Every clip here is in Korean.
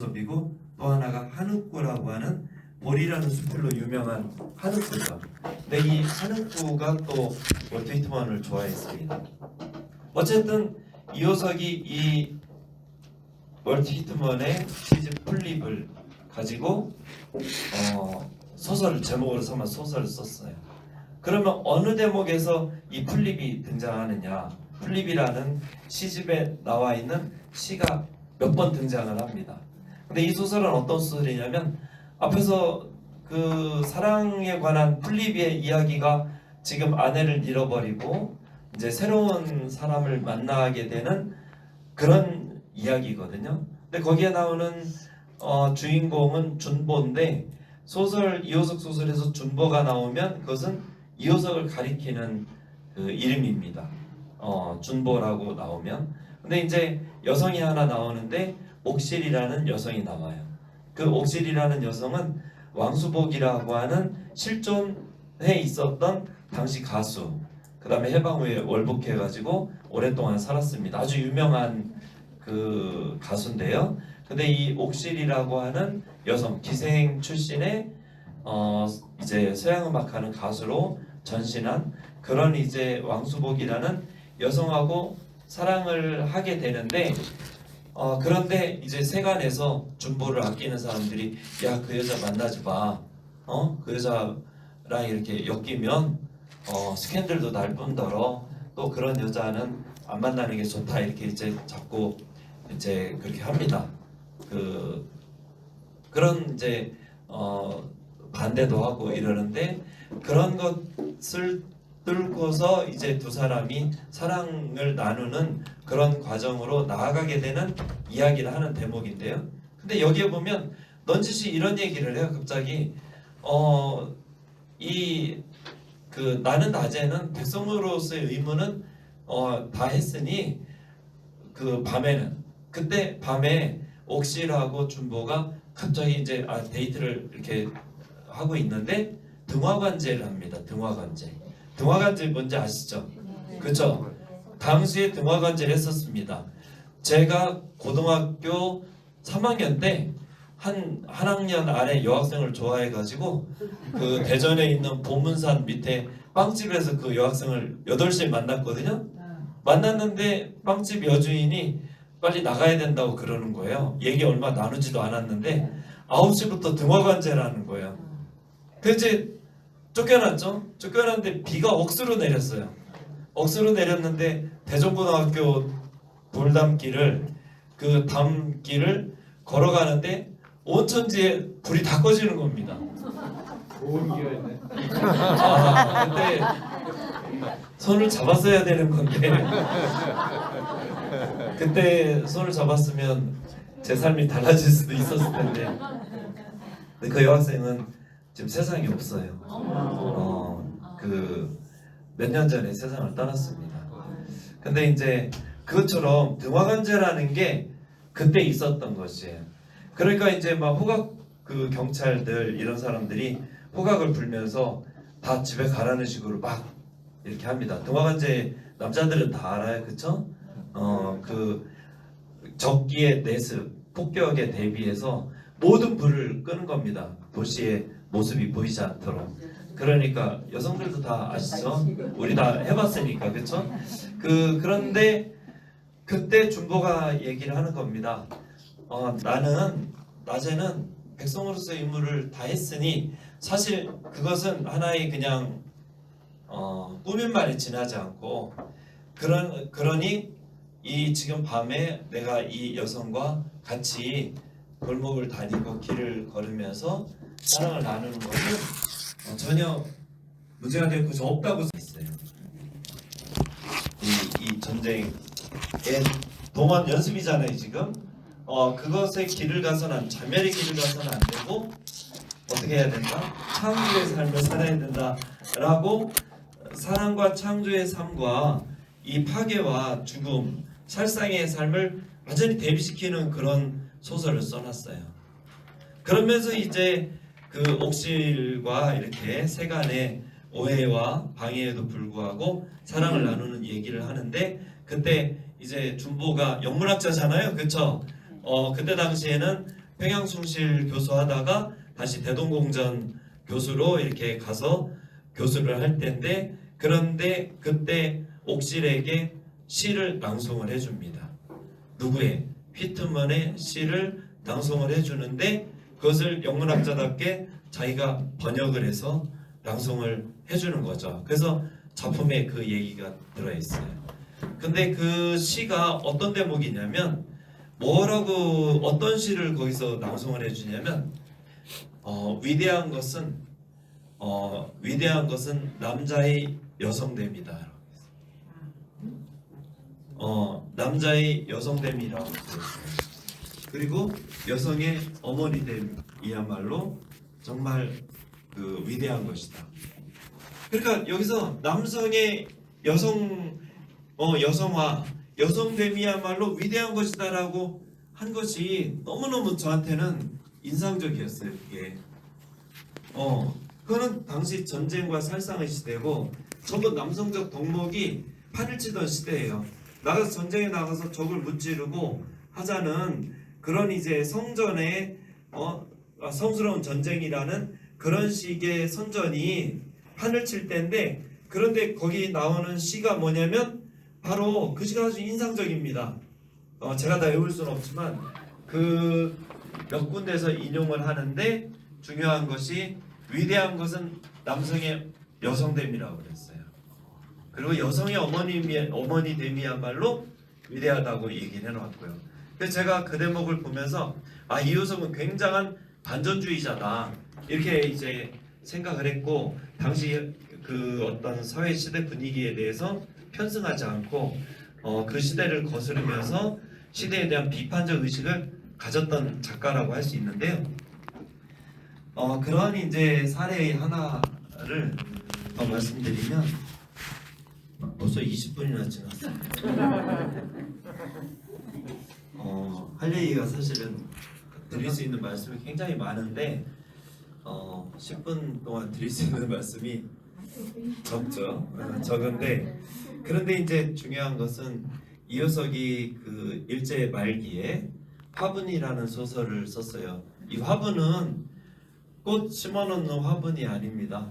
섭이고 또 하나가 한옥구라고 하는 보리라는 수필로 유명한 한옥구죠. 근데 이 한옥구가 또 월트 히트만을 좋아했습니다. 어쨌든 이호석이 이 월트 히트만의 시집 플립을 가지고 소설을 제목으로 삼아 소설을 썼어요. 그러면 어느 대목에서 이 플립이 등장하느냐? 플립이라는 시집에 나와 있는 시가 몇 번 등장을 합니다. 근데 이 소설은 어떤 소설이냐면 앞에서 그 사랑에 관한 플립의 이야기가 지금 아내를 잃어버리고 이제 새로운 사람을 만나게 되는 그런 이야기거든요. 근데 거기에 나오는 주인공은 준보인데 이호석 소설에서 준보가 나오면 그것은 이호석을 가리키는 그 이름입니다. 준보라고 나오면. 근데 이제 여성이 하나 나오는데 옥실이라는 여성이 나와요. 그 옥실이라는 여성은 왕수복이라고 하는 실존에 있었던 당시 가수. 그 다음에 해방 후에 월북해가지고 오랫동안 살았습니다. 아주 유명한 그 가수인데요. 근데 이 옥실이라고 하는 여성, 기생 출신의 이제 서양음악하는 가수로 전신한 그런 이제 왕수복이라는 여성하고 사랑을 하게 되는데 그런데 이제 세간에서 준보를 아끼는 사람들이 야, 그 여자 만나지 마. 그 여자랑 이렇게 엮이면 스캔들도 날 뿐더러 또 그런 여자는 안 만나는 게 좋다. 이렇게 이제 자꾸 이제 그렇게 합니다. 그런 이제 반대도 하고 이러는데 그런 것을 뚫고서 이제 두 사람이 사랑을 나누는 그런 과정으로 나아가게 되는 이야기를 하는 대목인데요. 근데 여기에 보면 넌지시 이런 얘기를 해요. 갑자기 나는 낮에는 백성으로서의 의무는 다 했으니 그 밤에는 그때 밤에 옥실하고 준보가 갑자기 이제 데이트를 이렇게 하고 있는데 등화관제를 합니다. 등화관제 뭔지 아시죠? 그렇죠? 당시에 등화관제를 했었습니다. 제가 고등학교 3학년 때 한 학년 아래 여학생을 좋아해가지고 그 대전에 있는 보문산 밑에 빵집에서 그 여학생을 8시에 만났거든요. 만났는데 빵집 여주인이 빨리 나가야 된다고 그러는 거예요. 얘기 얼마 나누지도 않았는데 9시부터 등화관제라는 거예요. 그래서 이제 쫓겨났죠. 쫓겨났는데 비가 억수로 내렸어요. 억수로 내렸는데 대전고등학교 돌담길을 그 담길을 걸어가는데 온천지에 불이 다 꺼지는 겁니다. 좋은 기가 있네. 그때 손을 잡았어야 되는 건데 그때 손을 잡았으면 제 삶이 달라질 수도 있었을 텐데 근데 그 여학생은 지금 세상에 없어요. 몇 년 전에 세상을 떠났습니다. 근데 이제 그것처럼 등화관제라는 게 그때 있었던 것이에요. 그러니까 이제 막 호각 그 경찰들 이런 사람들이 호각을 불면서 다 집에 가라는 식으로 막 이렇게 합니다. 등화관제 남자들은 다 알아요, 그쵸? 그 적기의 내습, 폭격에 대비해서 모든 불을 끄는 겁니다. 도시의 모습이 보이지 않도록. 그러니까 여성들도 다 아시죠? 우리 다 해봤으니까, 그쵸? 그런데 그때 준보가 얘기를 하는 겁니다. 나는 낮에는 백성으로서의 임무를 다 했으니 사실 그것은 하나의 그냥 꾸민 말에 지나지 않고 그러니 이 지금 밤에 내가 이 여성과 같이 골목을 다니고 길을 걸으면서 사랑을 나누는 것은 전혀 문제가 될 것이 없다고 했어요. 이 전쟁의 동원 연습이잖아요 지금. 그것의 길을 가서는 자멸의 길을 가서는 안 되고 어떻게 해야 된다? 창조의 삶을 살아야 된다라고 사랑과 창조의 삶과 이 파괴와 죽음, 살상의 삶을 완전히 대비시키는 그런 소설을 써놨어요. 그러면서 이제 그 옥실과 이렇게 세간의 오해와 방해에도 불구하고 사랑을 나누는 얘기를 하는데 그때 이제 준보가 영문학자잖아요, 그렇죠? 그때 당시에는 평양숭실 교수하다가 다시 대동공전 교수로 이렇게 가서 교수를 할 때인데, 그런데 그때 옥실에게 시를 낭송을 해줍니다. 누구의? 휘트먼의 시를 낭송을 해주는데, 그것을 영문학자답게 자기가 번역을 해서 낭송을 해주는 거죠. 그래서 작품에 그 얘기가 들어있어요. 근데 그 시가 어떤 대목이냐면, 뭐라고 어떤 시를 거기서 낭송을 해주냐면, 위대한 것은 남자의 여성됨이다. 남자의 여성됨이라고 했어요. 그리고 여성의 어머니됨이야말로 정말 그 위대한 것이다. 그러니까 여기서 남성의 여성화, 여성됨이야말로 위대한 것이다라고 한 것이 너무너무 저한테는 인상적이었어요. 그게 그거는 당시 전쟁과 살상의 시대고, 적은 남성적 덕목이 판을 치던 시대예요. 나가서 전쟁에 나가서 적을 무찌르고 하자는 그런 이제 성전의 성스러운 전쟁이라는 그런 식의 선전이 판을 칠 때인데, 그런데 거기 나오는 시가 뭐냐면 바로 그 시가 아주 인상적입니다. 제가 다 외울 수는 없지만 그 몇 군데에서 인용을 하는데, 중요한 것이 위대한 것은 남성의 여성됨이라고 그랬어요. 그리고 여성의 어머니됨이야말로 위대하다고 얘기를 해놨고요. 그래서 제가 그 대목을 보면서 이효석은 굉장한 반전주의자다 이렇게 이제 생각을 했고, 당시 그 어떤 사회 시대 분위기에 대해서 편승하지 않고 그 시대를 거스르면서 시대에 대한 비판적 의식을 가졌던 작가라고 할 수 있는데요. 그러한 이제 사례의 하나를 더 말씀드리면, 벌써 20분이나 지났어요. 할 얘기가 사실은 드릴 수 있는 말씀이 굉장히 많은데 10분 동안 드릴 수 있는 말씀이 적죠. 적은데, 그런데 이제 중요한 것은 이효석이 그 일제 말기에 화분이라는 소설을 썼어요. 이 화분은 꽃 심어놓는 화분이 아닙니다.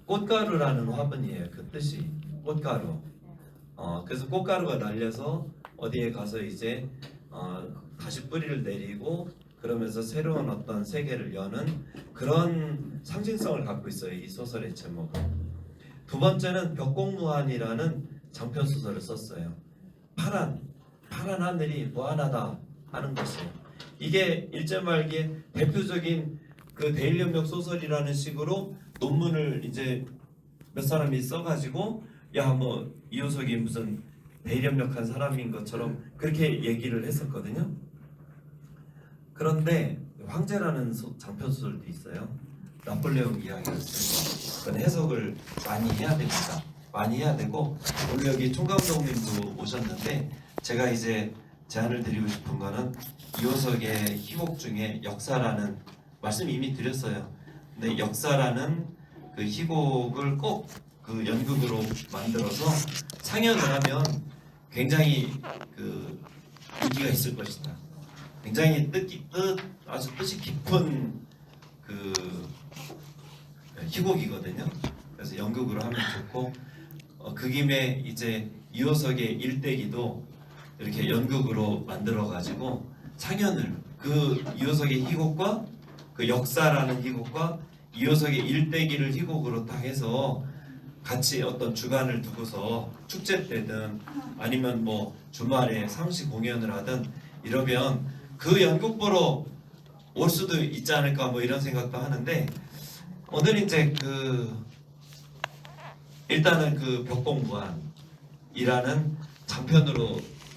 꽃가루라는 화분이에요. 그 뜻이 꽃가루. 그래서 꽃가루가 날려서 어디에 가서 이제 다시 뿌리를 내리고 그러면서 새로운 어떤 세계를 여는 그런 상징성을 갖고 있어요. 이 소설의 제목은. 두 번째는 벽공무한이라는 장편 소설을 썼어요. 파란 하늘이 무한하다 하는 것이에요. 이게 일제 말기에 대표적인 그 대일연명 소설이라는 식으로 논문을 이제 몇 사람이 써가지고, 야 뭐 이효석이 무슨 대일연명한 사람인 것처럼 그렇게 얘기를 했었거든요. 그런데 황제라는 장편 소설도 있어요. 나폴레옹 이야기였어요. 그건 해석을 많이 해야 됩니다. 많이 해야 되고, 오늘 여기 총감독님도 오셨는데 제가 이제 제안을 드리고 싶은 거는 이효석의 희곡 중에 역사라는 말씀 이미 드렸어요. 근데 역사라는 그 희곡을 꼭 그 연극으로 만들어서 상연을 하면 굉장히 그 인기가 있을 것이다. 굉장히 아주 뜻이 깊은 그 희곡이거든요. 그래서 연극으로 하면 좋고, 그 김에 이제 이효석의 일대기도 이렇게 연극으로 만들어 가지고 상연을, 그 이효석의 희곡과 그 역사라는 희곡과 이효석의 일대기를 희곡으로 딱 해서 같이 어떤 주간을 두고서 축제 때든 아니면 뭐 주말에 상시 공연을 하든 이러면 그 연극 보러 올 수도 있지 않을까 뭐 이런 생각도 하는데, 오늘 이제 일단은 그 벽공무한이라는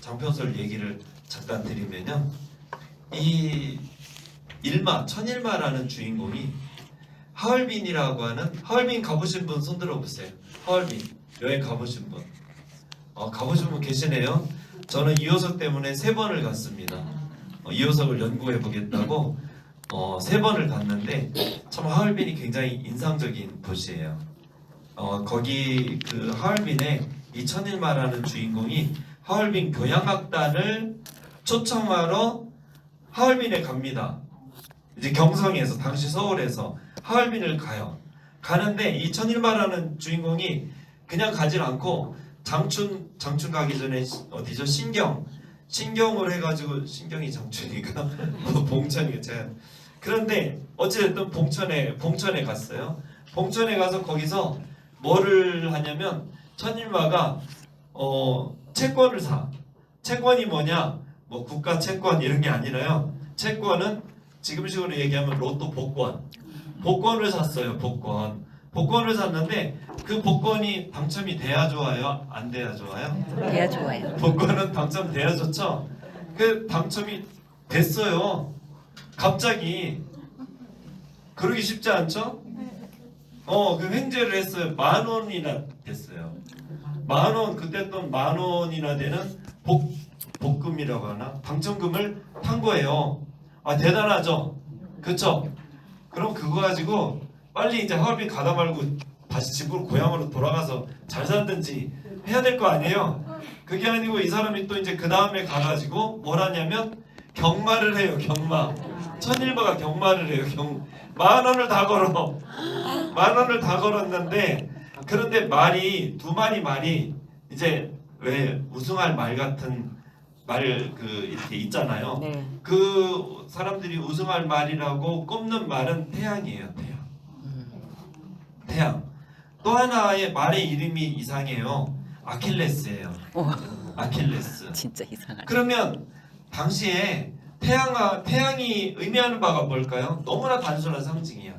장편소설 얘기를 잠깐 드리면요, 이 천일마라는 주인공이 하얼빈이라고 하는, 하얼빈 가보신 분 손 들어보세요. 하얼빈 여행 가보신 분, 가보신 분 계시네요. 저는 이효석 때문에 3번을 갔습니다. 이효석을 연구해 보겠다고 3번을 갔는데 참 하얼빈이 굉장히 인상적인 도시예요. 거기 그 하얼빈에 이 천일마라는 주인공이 하얼빈 교향악단을 초청하러 하얼빈에 갑니다. 이제 경성에서 당시 서울에서 하얼빈을 가요. 가는데 이 천일마라는 주인공이 그냥 가질 않고 장춘 가기 전에 어디죠? 신경으로 해가지고 신경이 장춘이가 봉천이가 제가 그런데 어찌됐든 봉천에 갔어요. 봉천에 가서 거기서 뭐를 하냐면 천일마가 채권을 사. 채권이 뭐냐? 뭐 국가 채권 이런 게 아니라요. 채권은 지금식으로 얘기하면 로또 복권을 샀어요. 복권을 샀는데 그 복권이 당첨이 돼야 좋아요? 안 돼야 좋아요? 돼야 좋아요. 복권은 당첨돼야 좋죠? 그 당첨이 됐어요. 갑자기. 그러기 쉽지 않죠? 그 횡재를 했어요. 10,000원이나 됐어요. 10,000원, 그때 돈 10,000원이나 되는 복금이라고 하나? 당첨금을 탄 거예요. 아, 대단하죠? 그쵸? 그럼 그거 가지고 빨리 이제 하얼빈 가다 말고 다시 집으로 고향으로 돌아가서 잘 살든지 해야 될 거 아니에요? 그게 아니고 이 사람이 또 이제 그 다음에 가가지고 뭘 하냐면 경마를 해요. 경마. 천일마가 경마를 해요. 10,000원을 다 걸어. 10,000원을 다 걸었는데 그런데 두 마리 말이 이제 왜 우승할 말 같은 말 이렇게 있잖아요. 네. 그 사람들이 우승할 말이라고 꼽는 말은 태양이에요. 태양. 또 하나의 말의 이름이 이상해요. 아킬레스예요. 아킬레스. 진짜 이상하네. 그러면 당시에 태양이 의미하는 바가 뭘까요? 너무나 단순한 상징이야.